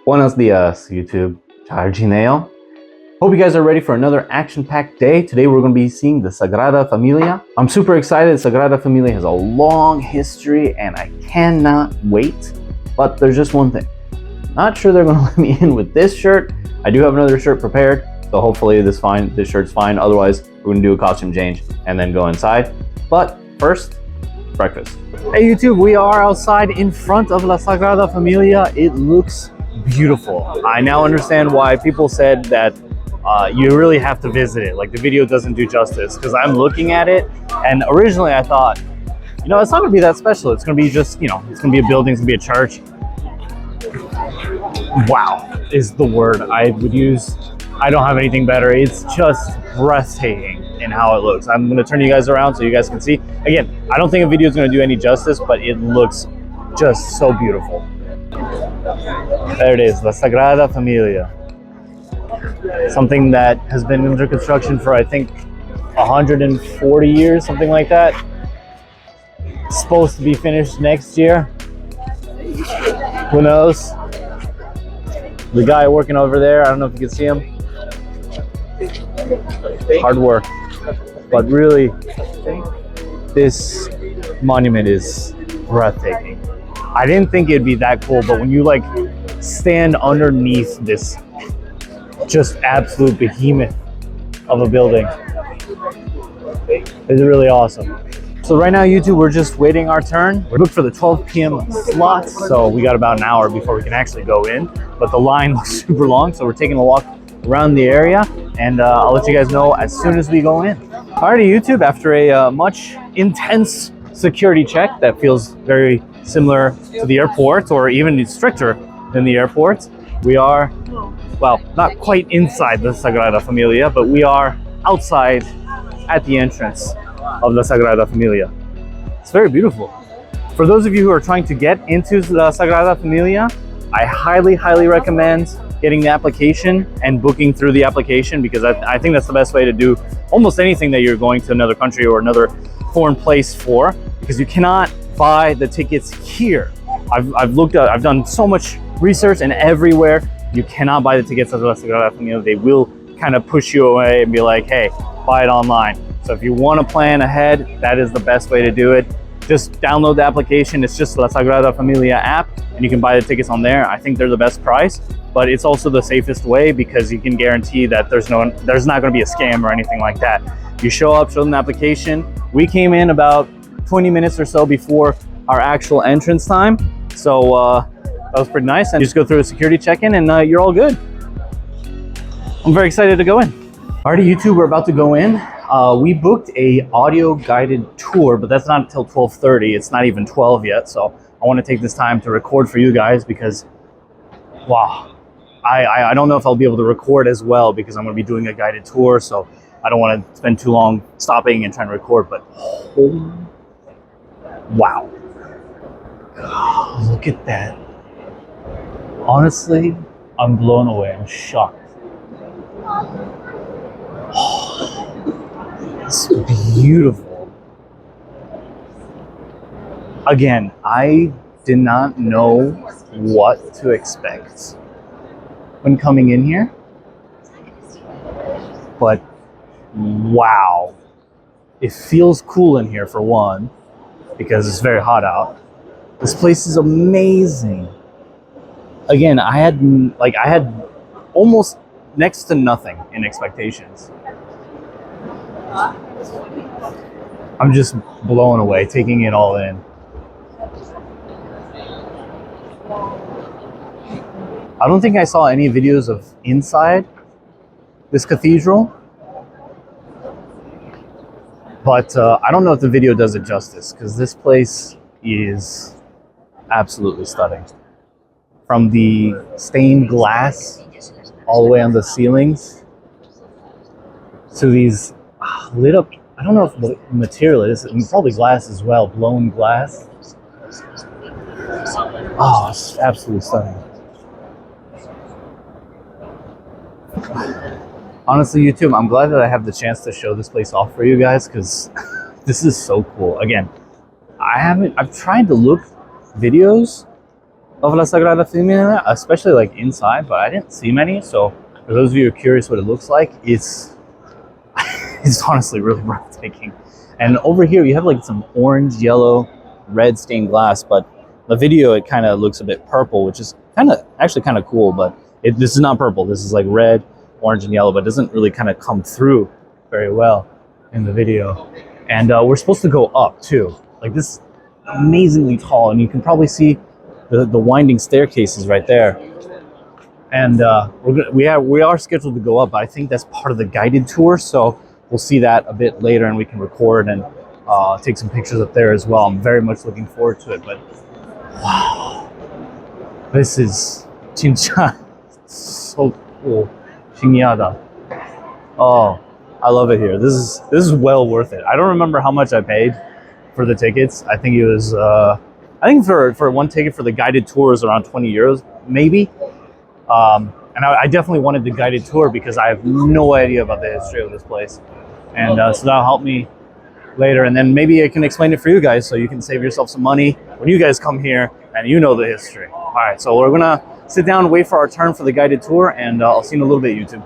Buenos dias, YouTube. Jargineo. Hope you guys are ready for another action-packed day. Today we're going to be seeing the Sagrada Familia. I'm super excited. Sagrada Familia has a long history and I cannot wait. But there's just one thing. Not sure they're going to let me in with this shirt. I do have another shirt prepared, so hopefully this shirt's fine. Otherwise, we're going to do a costume change and then go inside. But first, breakfast. Hey YouTube, we are outside in front of La Sagrada Familia. It looks beautiful. I now understand why people said that you really have to visit it. Like, the video doesn't do justice, because I'm looking at it and originally I thought, you know, it's not gonna be that special. It's gonna be just, you know, it's gonna be a building, it's gonna be a church. Wow is the word I would use. I don't have anything better. It's just breathtaking in how it looks. I'm gonna turn you guys around so you guys can see. Again, I don't think a video is gonna do any justice, but it looks just so beautiful. There it is, La Sagrada Familia. Something that has been under construction for, I think, 140 years, something like that. It's supposed to be finished next year. Who knows? The guy working over there, I don't know if you can see him. Hard work. But really, this monument is breathtaking. I didn't think it'd be that cool, but when you like stand underneath this just absolute behemoth of a building, it's really awesome. So right now, YouTube, we're just waiting our turn. We're booked for the 12 p.m. slot, so we got about an hour before we can actually go in, but the line looks super long, so we're taking a walk around the area, and I'll let you guys know as soon as we go in. Alrighty, YouTube, after a much intense security check that feels very similar to the airport, or even stricter than the airport, we are, well, not quite inside the Sagrada Familia, but we are outside at the entrance of the Sagrada Familia. It's very beautiful. For those of you who are trying to get into the Sagrada Familia, I highly recommend getting the application and booking through the application, because I think that's the best way to do almost anything that you're going to another country or another foreign place for, because you cannot buy the tickets here. I've done so much research, and everywhere you cannot buy the tickets at the Sagrada Familia. They will kind of push you away and be like, hey, buy it online. So if you want to plan ahead, that is the best way to do it. Just download the application. It's just La Sagrada Familia app, and you can buy the tickets on there. I think they're the best price, but it's also the safest way, because you can guarantee that there's not going to be a scam or anything like that. You show up, show them the application. We came in about 20 minutes or so before our actual entrance time, so that was pretty nice. And you just go through a security check-in and you're all good. I'm very excited to go in. Alrighty, YouTube, we're about to go in. We booked a audio guided tour, but that's not until 12:30. It's not even 12 yet, so I want to take this time to record for you guys, because wow, I don't know if I'll be able to record as well, because I'm going to be doing a guided tour, so I don't want to spend too long stopping and trying to record. But oh, wow, look at that. Honestly, I'm blown away. I'm shocked. It's beautiful. Again, I did not know what to expect when coming in here, but wow, it feels cool in here, for one, because it's very hot out. This place is amazing. Again, I had almost next to nothing in expectations. I'm just blown away, taking it all in. I don't think I saw any videos of inside this cathedral, but I don't know if the video does it justice, because this place is absolutely stunning. From the stained glass all the way on the ceilings to these lit up, I don't know if the material it is, probably glass as well, blown glass. Oh, it's absolutely stunning. Honestly, YouTube, I'm glad that I have the chance to show this place off for you guys, because this is so cool. Again, I've tried to look videos of La Sagrada Familia, especially like inside, but I didn't see many. So for those of you who are curious what it looks like, it's it's honestly really breathtaking. And over here you have like some orange, yellow, red stained glass, but the video it kind of looks a bit purple, which is actually kind of cool. But this is not purple. This is like red, orange, and yellow, but it doesn't really kind of come through very well in the video. And we're supposed to go up too. Like this is amazingly tall, and you can probably see the winding staircases right there. And we are scheduled to go up, but I think that's part of the guided tour. So we'll see that a bit later, and we can record and take some pictures up there as well. I'm very much looking forward to it. But wow, this is 진짜 so cool. 신기하다. Oh, I love it here. This is well worth it. I don't remember how much I paid for the tickets. I think it was I think for one ticket for the guided tour is around 20 euros maybe. And I definitely wanted the guided tour because I have no idea about the history of this place. And so that'll help me later. And then maybe I can explain it for you guys so you can save yourself some money when you guys come here and you know the history. All right, so we're gonna sit down and wait for our turn for the guided tour, and I'll see you in a little bit, YouTube.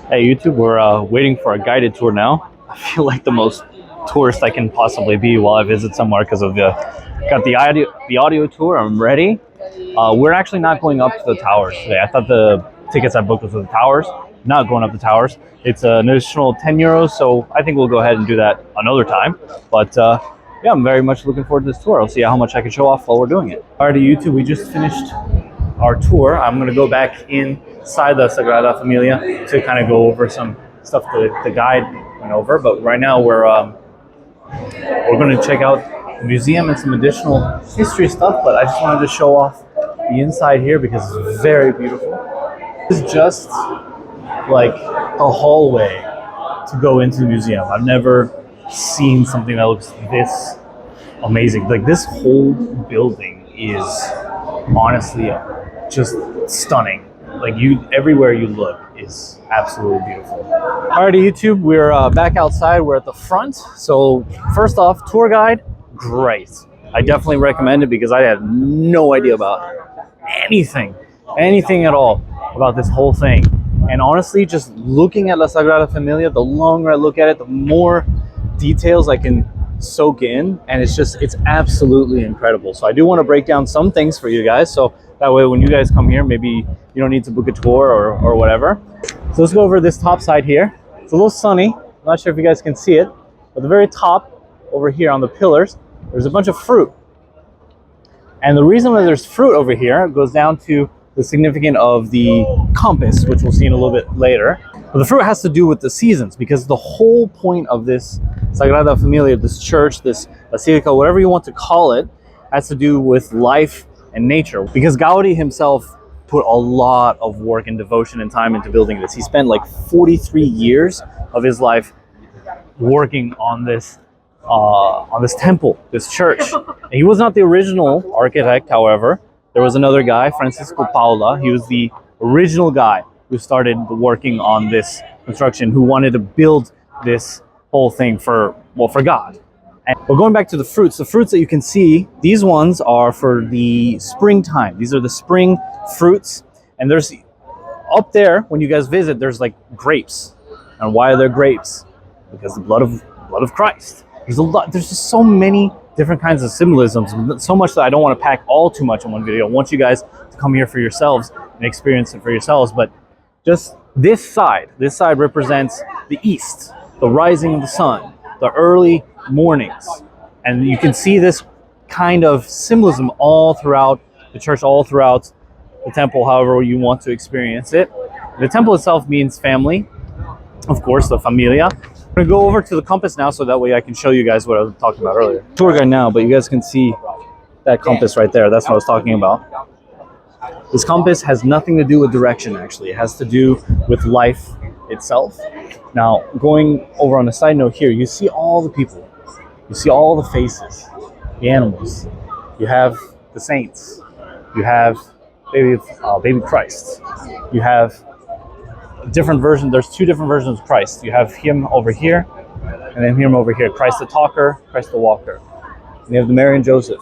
Hey, YouTube, we're waiting for a guided tour now. I feel like the most tourist I can possibly be while I visit somewhere because of got the audio tour. I'm ready. We're actually not going up to the towers today. I thought the tickets I booked was for the towers. Not going up the towers. It's an additional 10 euros, so I think we'll go ahead and do that another time. But yeah, I'm very much looking forward to this tour. I'll see how much I can show off while we're doing it. All right, YouTube, we just finished our tour. I'm going to go back inside the Sagrada Familia to kind of go over some stuff the guide went over. But right now we're going to check out the museum and some additional history stuff. But I just wanted to show off the inside here because it's very beautiful. This is just like a hallway to go into the museum. I've never seen something that looks this amazing. Like this whole building is honestly just stunning. Like everywhere you look is absolutely beautiful. Alrighty, YouTube, we're back outside. We're at the front. So first off, tour guide, great. I definitely recommend it because I had no idea about anything at all about this whole thing. And honestly, just looking at La Sagrada Familia, the longer I look at it, the more details I can soak in, and it's absolutely incredible. So I do want to break down some things for you guys, so that way when you guys come here, maybe you don't need to book a tour or whatever. So let's go over this top side here. It's a little sunny. I'm not sure if you guys can see it, but the very top over here on the pillars, there's a bunch of fruit. And the reason why there's fruit over here goes down to the significance of the compass, which we'll see in a little bit later. But the fruit has to do with the seasons, because the whole point of this Sagrada Familia, this church, this basilica, whatever you want to call it, has to do with life and nature. Because Gaudi himself put a lot of work and devotion and time into building this. He spent like 43 years of his life working on this temple, this church. And he was not the original architect, however. There was another guy, Francisco Paula. He was the original guy who started working on this construction, who wanted to build this whole thing for God. And we're going back to the fruits. The fruits that you can see, these ones are for the springtime. These are the spring fruits. And there's up there, when you guys visit, there's like grapes. And why are there grapes? Because the blood of Christ. There's just so many different kinds of symbolisms, so much that I don't want to pack all too much in one video. I want you guys to come here for yourselves and experience it for yourselves. But just this side represents the east, the rising of the sun, the early mornings. And you can see this kind of symbolism all throughout the church, all throughout the temple, however you want to experience it. The temple itself means family, of course, the familia. I'm going to go over to the compass now so that way I can show you guys what I was talking about earlier. Tour guide now, but you guys can see that compass right there. That's what I was talking about. This compass has nothing to do with direction, actually. It has to do with life itself. Now, going over on the side note here, you see all the people. You see all the faces, the animals. You have the saints. You have baby Christ. You have different versions. There's two different versions of Christ. You have him over here, and then him over here. Christ the talker, Christ the walker. And you have the Mary and Joseph.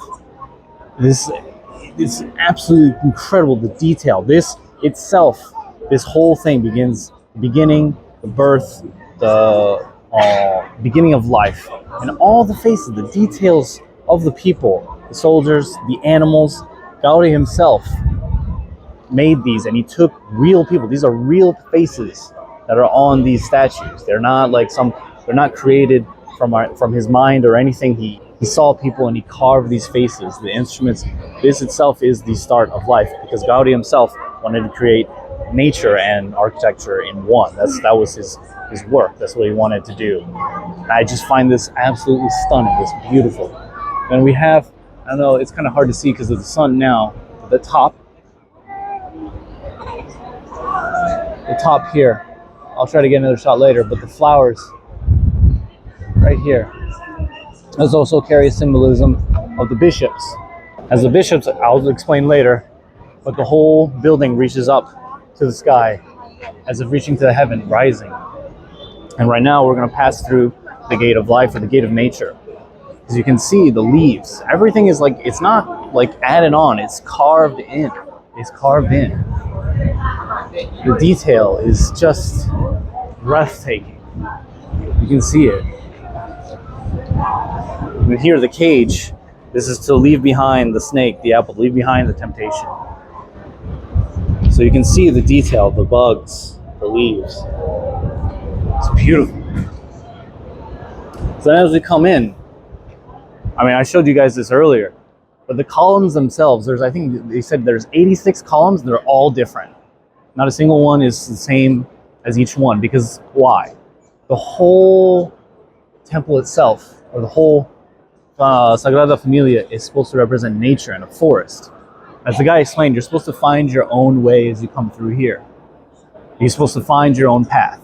it's absolutely incredible, the detail. This itself, this whole thing begins, the beginning, the birth, the beginning of life, and all the faces, the details of the people, the soldiers, the animals. Gaudi himself made these, and he took real people. These are real faces that are on these statues. They're not like they're not created from his mind or anything. He saw people and he carved these faces, the instruments. This itself is the start of life, because Gaudi himself wanted to create nature and architecture in one. That was his work. That's what he wanted to do. And I just find this absolutely stunning. It's beautiful. And we have, I don't know, it's kind of hard to see because of the sun now, the top here. I'll try to get another shot later, but the flowers right here. Those also carry a symbolism of the bishops. As the bishops, I'll explain later, but the whole building reaches up to the sky as if reaching to the heaven, rising. And right now we're going to pass through the gate of life, or the gate of nature. As you can see, the leaves, everything is like, it's not like added on, it's carved in. It's carved in. The detail is just breathtaking. You can see it. And here, the cage, this is to leave behind the snake, the apple, leave behind the temptation. So you can see the detail, the bugs, the leaves. It's beautiful. So then as we come in, I mean, I showed you guys this earlier, but the columns themselves, I think they said there's 86 columns, they're all different. Not a single one is the same as each one, because why? The whole temple itself, or the whole Sagrada Familia, is supposed to represent nature and a forest. As the guy explained, you're supposed to find your own way as you come through here. You're supposed to find your own path.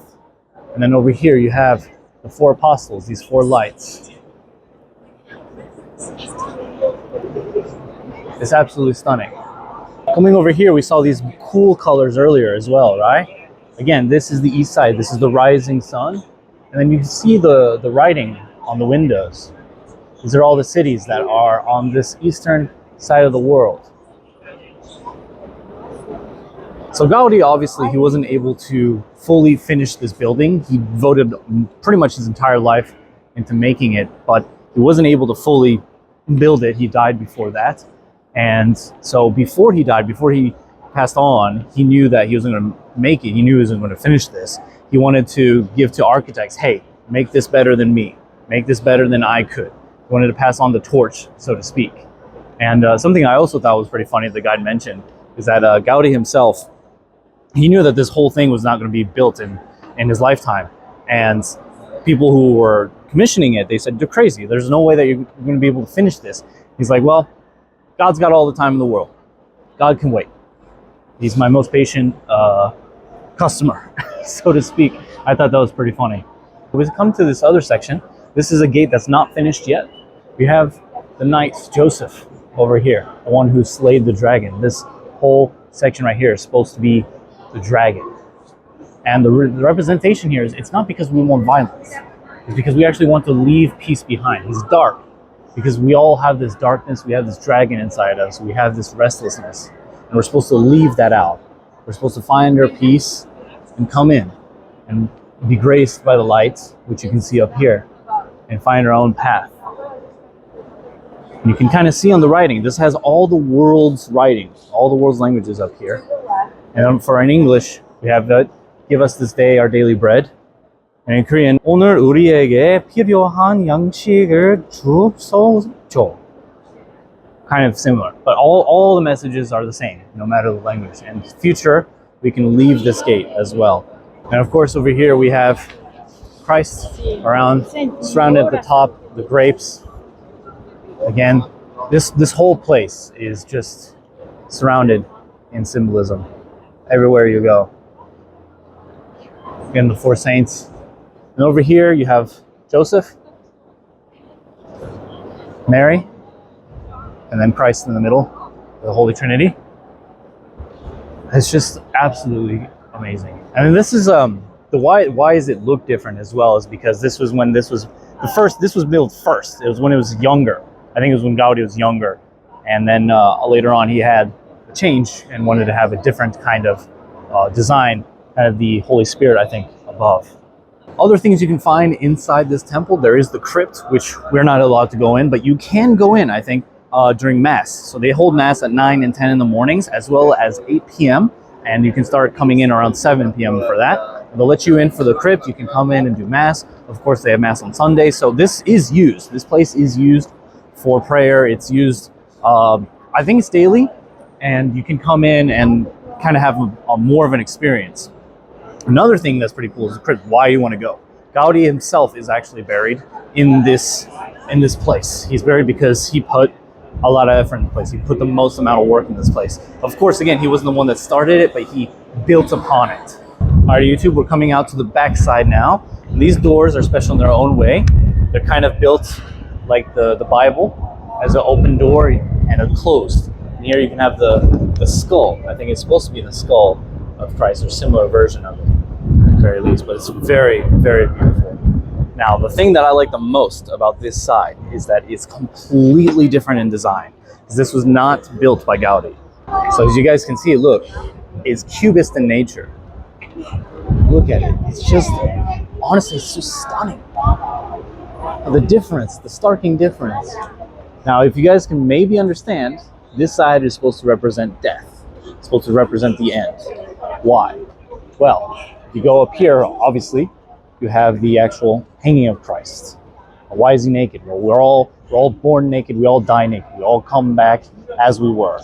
And then over here you have the four apostles, these four lights. It's absolutely stunning. Coming over here, we saw these cool colors earlier as well, right? Again, this is the east side. This is the rising sun. And then you can see the writing on the windows. These are all the cities that are on this eastern side of the world. So Gaudi, obviously, he wasn't able to fully finish this building. He devoted pretty much his entire life into making it, but he wasn't able to fully build it. He died before that. And so before he died, before he passed on, he knew that he wasn't going to make it. He knew he wasn't going to finish this. He wanted to give to architects, hey, make this better than me. Make this better than I could. He wanted to pass on the torch, so to speak. And something I also thought was pretty funny, the guy mentioned, is that Gaudi himself, he knew that this whole thing was not going to be built in his lifetime. And people who were commissioning it, they said, you're crazy. There's no way that you're going to be able to finish this. He's like, well, God's got all the time in the world. God can wait. He's my most patient customer, so to speak. I thought that was pretty funny. We come to this other section. This is a gate that's not finished yet. We have the knight Joseph over here, the one who slayed the dragon. This whole section right here is supposed to be the dragon. And the representation here is, it's not because we want violence. It's because we actually want to leave peace behind. He's dark because we all have this darkness. We have this dragon inside us. We have this restlessness. And we're supposed to leave that out. We're supposed to find our peace and come in and be graced by the lights, which you can see up here, and find our own path. And you can kind of see on the writing, this has all the world's writings, all the world's languages up here. And for in English, we have that, give us this day our daily bread. And in Korean, 오늘 우리에게 필요한 양식을 주소서. Kind of similar, but all the messages are the same, no matter the language. And in the future, we can leave this gate as well. And of course, over here we have Christ around, surrounded at the top, the grapes. Again, this whole place is just surrounded in symbolism everywhere you go. Again, the four saints. And over here you have Joseph, Mary, and then Christ in the middle, the Holy Trinity. It's just absolutely amazing. And then this is the why does it look different as well, is because this was when this was built first. It was when it was younger. I think it was when Gaudi was younger. And then later on, he had a change and wanted to have a different kind of design, kind of the Holy Spirit, I think, above. Other things you can find inside this temple, there is the crypt, which we're not allowed to go in, but you can go in, I think, during Mass. So they hold Mass at 9 and 10 in the mornings, as well as 8 p.m. And you can start coming in around 7 p.m. for that. They'll let you in for the crypt. You can come in and do Mass. Of course, they have Mass on Sunday. So this is used. This place is used for prayer. It's used, I think it's daily. And you can come in and kind of have a more of an experience. Another thing that's pretty cool is the crypt, why you want to go. Gaudi himself is actually buried in this place. He's buried because he put a lot of effort in the place. He put the most amount of work in this place. Of course, again, he wasn't the one that started it, but he built upon it. All right, YouTube, we're coming out to the back side now. And these doors are special in their own way. They're kind of built like the Bible, as an open door and a closed. And here you can have the skull. I think it's supposed to be the skull of Christ, or similar version of it, at the very least. But it's very, very beautiful. Now, the thing that I like the most about this side is that it's completely different in design. This was not built by Gaudi. So as you guys can see, look, it's cubist in nature. Look at it. It's just, honestly, it's just stunning. The difference, the starking difference. Now, if you guys can maybe understand, this side is supposed to represent death. It's supposed to represent the end. Why? Well, if you go up here, obviously, you have the actual hanging of Christ. Why is he naked? Well, we're all born naked. We all die naked. We all come back as we were.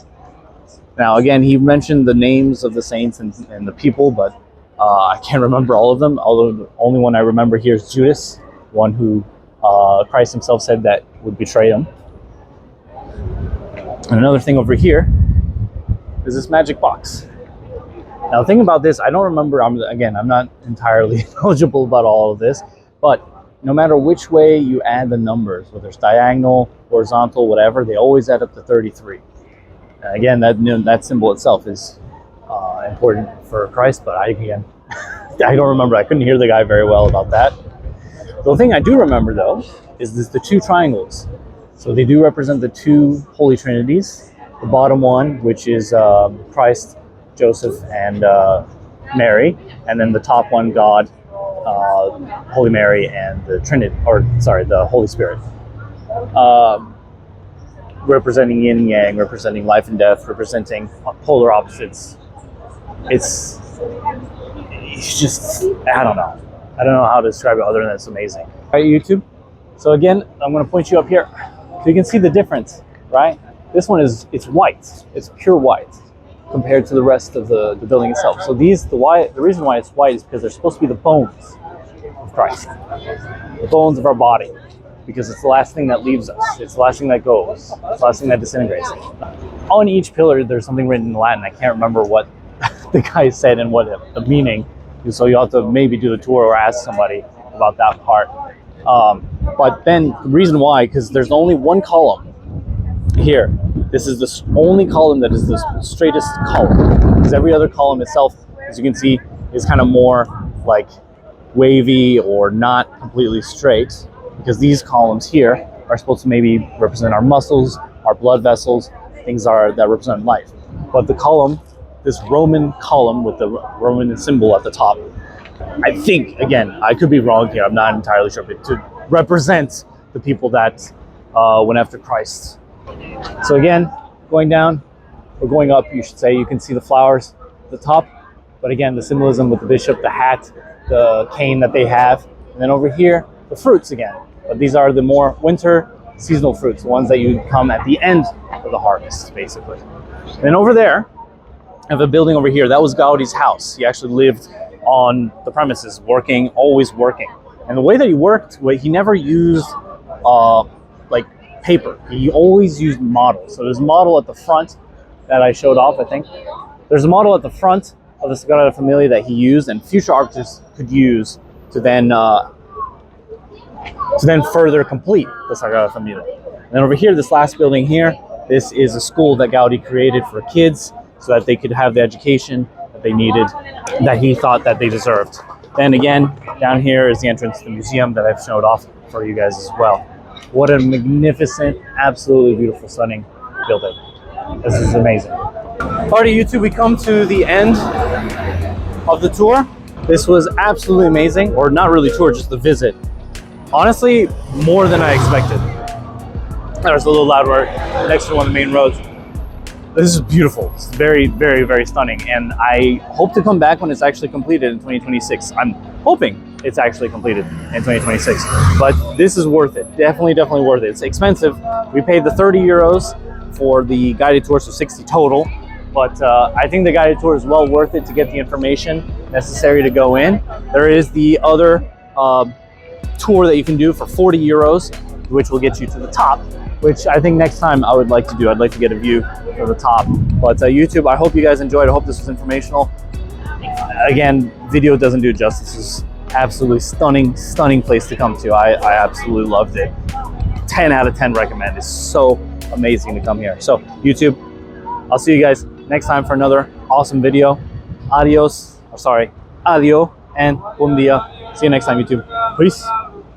Now, again, he mentioned the names of the saints and the people, but I can't remember all of them. Although the only one I remember here is Judas, one who Christ himself said that would betray him. And another thing over here is this magic box. Now, the thing about this, I don't remember, I'm not entirely knowledgeable about all of this, but no matter which way you add the numbers, whether it's diagonal, horizontal, whatever, they always add up to 33. And again, that symbol itself is important for Christ, but I don't remember. I couldn't hear the guy very well about that. The thing I do remember, though, is the two triangles. So they do represent the two Holy Trinities. The bottom one, which is Christ, Joseph, and Mary, and then the top one, God, Holy Mary, and the the Holy Spirit. Representing yin and yang, representing life and death, representing polar opposites. It's just, I don't know how to describe it other than it's amazing. All right, YouTube. So again, I'm going to point you up here. So you can see the difference, right? This one it's white. It's pure white compared to the rest of the building itself. So the reason why it's white is because they're supposed to be the bones of Christ, the bones of our body, because it's the last thing that leaves us. It's the last thing that goes. It's the last thing that disintegrates. On each pillar, there's something written in Latin. I can't remember what the guy said and what the meaning. So you have to maybe do the tour or ask somebody about that part. But then the reason why, because there's only one column here. This is the only column that is the straightest column. Because every other column itself, as you can see, is kind of more like wavy or not completely straight. Because these columns here are supposed to maybe represent our muscles, our blood vessels, things that represent life. But the column, this Roman column with the Roman symbol at the top, I think, again, I could be wrong here, I'm not entirely sure, but to represent the people that went after Christ. So again, going down, or going up, you should say, you can see the flowers at the top. But again, the symbolism with the bishop, the hat, the cane that they have. And then over here, the fruits again. But these are the more winter seasonal fruits, the ones that you come at the end of the harvest, basically. And then over there, I have a building over here. That was Gaudi's house. He actually lived on the premises, working, always working. And the way that he worked, he never used like paper. He always used models. So there's a model at the front that I showed off, I think. There's a model at the front of the Sagrada Familia that he used and future architects could use to then further complete the Sagrada Familia. And then over here, this last building here, this is a school that Gaudi created for kids so that they could have the education that they needed, that he thought that they deserved. Then again, down here is the entrance to the museum that I've showed off for you guys as well. What a magnificent, absolutely beautiful, stunning building. This is amazing. Alrighty, YouTube, we come to the end of the tour. This was absolutely amazing, or not really tour, just the visit. Honestly, more than I expected. There's a little loud work next to one of the main roads. This is beautiful. It's very, very, very stunning. And I hope to come back when it's actually completed in 2026. I'm hoping it's actually completed in 2026. But this is worth it. Definitely, definitely worth it. It's expensive. We paid the 30 euros for the guided tour, so 60 total. But I think the guided tour is well worth it to get the information necessary to go in. There is the other tour that you can do for 40 euros, which will get you to the top, which I think next time I would like to do. I'd like to get a view of the top. But YouTube, I hope you guys enjoyed. I hope this was informational. Again, video doesn't do it justice. This is absolutely stunning, stunning place to come to. I absolutely loved it. 10 out of 10 recommend. It's so amazing to come here. So YouTube, I'll see you guys next time for another awesome video. Adios, adio, and buen dia. See you next time, YouTube. Peace.